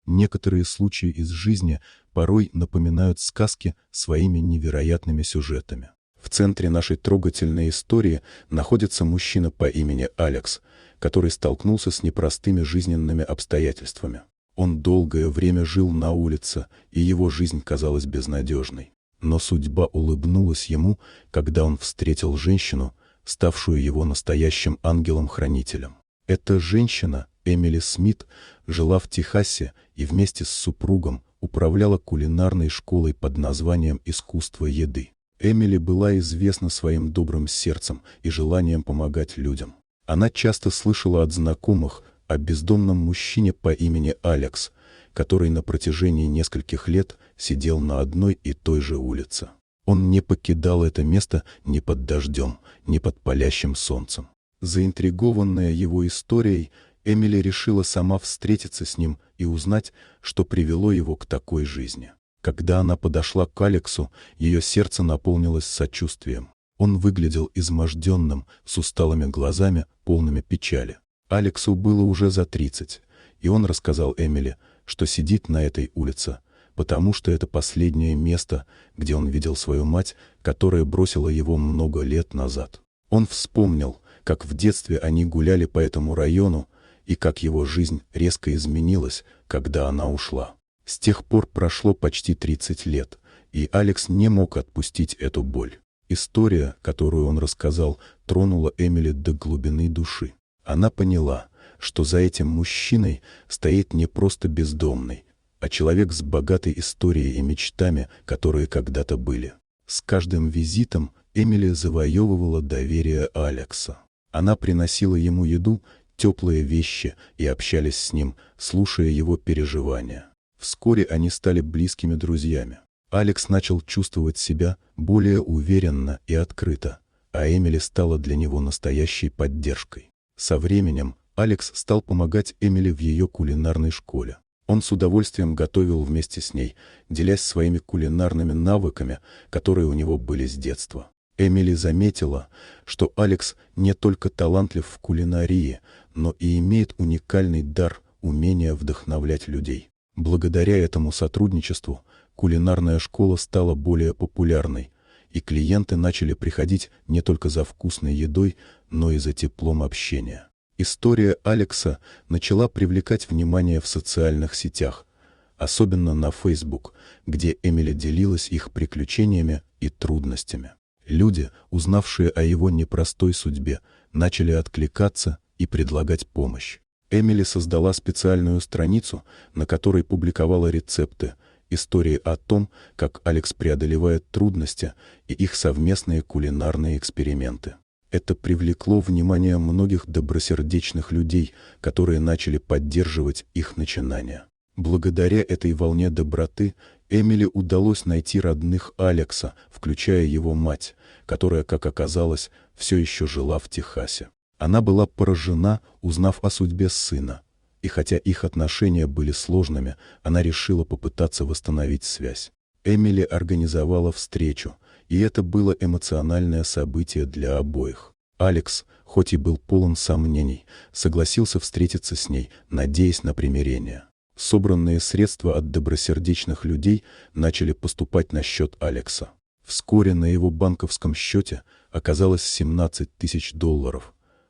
Некоторые случаи из жизни порой напоминают сказки своими невероятными сюжетами. В центре нашей трогательной истории находится мужчина по имени Алекс, который столкнулся с непростыми жизненными обстоятельствами. Он долгое время жил на улице, и его жизнь казалась безнадежной. Но судьба улыбнулась ему, когда он встретил женщину, ставшую его настоящим ангелом-хранителем. Эта женщина, Эмили Смит, жила в Техасе и вместе с супругом управляла кулинарной школой под названием «Искусство еды». Эмили была известна своим добрым сердцем и желанием помогать людям. Она часто слышала от знакомых о бездомном мужчине по имени Алекс, который на протяжении нескольких лет сидел на одной и той же улице. Он не покидал это место ни под дождем, ни под палящим солнцем. Заинтригованная его историей, Эмили решила сама встретиться с ним и узнать, что привело его к такой жизни. Когда она подошла к Алексу, ее сердце наполнилось сочувствием. Он выглядел изможденным, с усталыми глазами, полными печали. Алексу было уже за 30, и он рассказал Эмили, что сидит на этой улице, потому что это последнее место, где он видел свою мать, которая бросила его много лет назад. Он вспомнил, как в детстве они гуляли по этому району, и как его жизнь резко изменилась, когда она ушла. С тех пор прошло почти 30 лет, и Алекс не мог отпустить эту боль. История, которую он рассказал, тронула Эмили до глубины души. Она поняла, что за этим мужчиной стоит не просто бездомный, а человек с богатой историей и мечтами, которые когда-то были. С каждым визитом Эмили завоевывала доверие Алекса. Она приносила ему еду, теплые вещи и общались с ним, слушая его переживания. Вскоре они стали близкими друзьями. Алекс начал чувствовать себя более уверенно и открыто, а Эмили стала для него настоящей поддержкой. Со временем Алекс стал помогать Эмили в ее кулинарной школе. Он с удовольствием готовил вместе с ней, делясь своими кулинарными навыками, которые у него были с детства. Эмили заметила, что Алекс не только талантлив в кулинарии, но и имеет уникальный дар умения вдохновлять людей. Благодаря этому сотрудничеству кулинарная школа стала более популярной, и клиенты начали приходить не только за вкусной едой, но и за теплом общения. История Алекса начала привлекать внимание в социальных сетях, особенно на Facebook, где Эмили делилась их приключениями и трудностями. Люди, узнавшие о его непростой судьбе, начали откликаться и предлагать помощь. Эмили создала специальную страницу, на которой публиковала рецепты, истории о том, как Алекс преодолевает трудности и их совместные кулинарные эксперименты. Это привлекло внимание многих добросердечных людей, которые начали поддерживать их начинания. Благодаря этой волне доброты Эмили удалось найти родных Алекса, включая его мать, которая, как оказалось, все еще жила в Техасе. Она была поражена, узнав о судьбе сына, и хотя их отношения были сложными, она решила попытаться восстановить связь. Эмили организовала встречу, и это было эмоциональное событие для обоих. Алекс, хоть и был полон сомнений, согласился встретиться с ней, надеясь на примирение. Собранные средства от добросердечных людей начали поступать на счет Алекса. Вскоре на его банковском счете оказалось $17 000,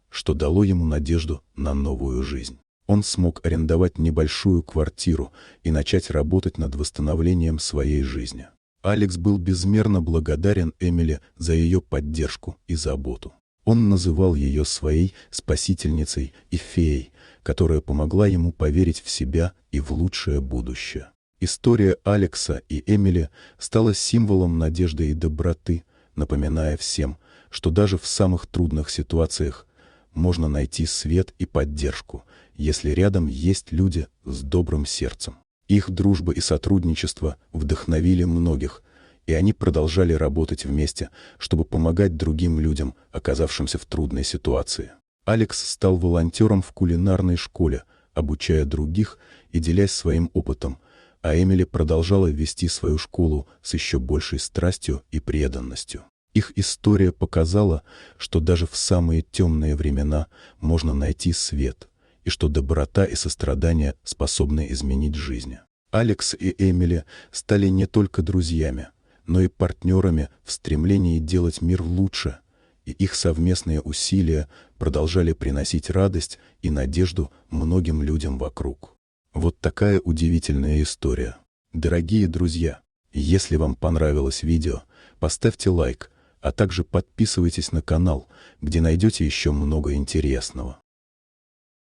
что дало ему надежду на новую жизнь. Он смог арендовать небольшую квартиру и начать работать над восстановлением своей жизни. Алекс был безмерно благодарен Эмили за ее поддержку и заботу. Он называл ее своей спасительницей и феей, которая помогла ему поверить в себя и в лучшее будущее. История Алекса и Эмили стала символом надежды и доброты, напоминая всем, что даже в самых трудных ситуациях можно найти свет и поддержку, если рядом есть люди с добрым сердцем. Их дружба и сотрудничество вдохновили многих, и они продолжали работать вместе, чтобы помогать другим людям, оказавшимся в трудной ситуации. Алекс стал волонтером в кулинарной школе, обучая других и делясь своим опытом, а Эмили продолжала вести свою школу с еще большей страстью и преданностью. Их история показала, что даже в самые темные времена можно найти свет, и что доброта и сострадание способны изменить жизни. Алекс и Эмили стали не только друзьями, но и партнерами в стремлении делать мир лучше, и их совместные усилия продолжали приносить радость и надежду многим людям вокруг. Вот такая удивительная история. Дорогие друзья, если вам понравилось видео, поставьте лайк, а также подписывайтесь на канал, где найдете еще много интересного.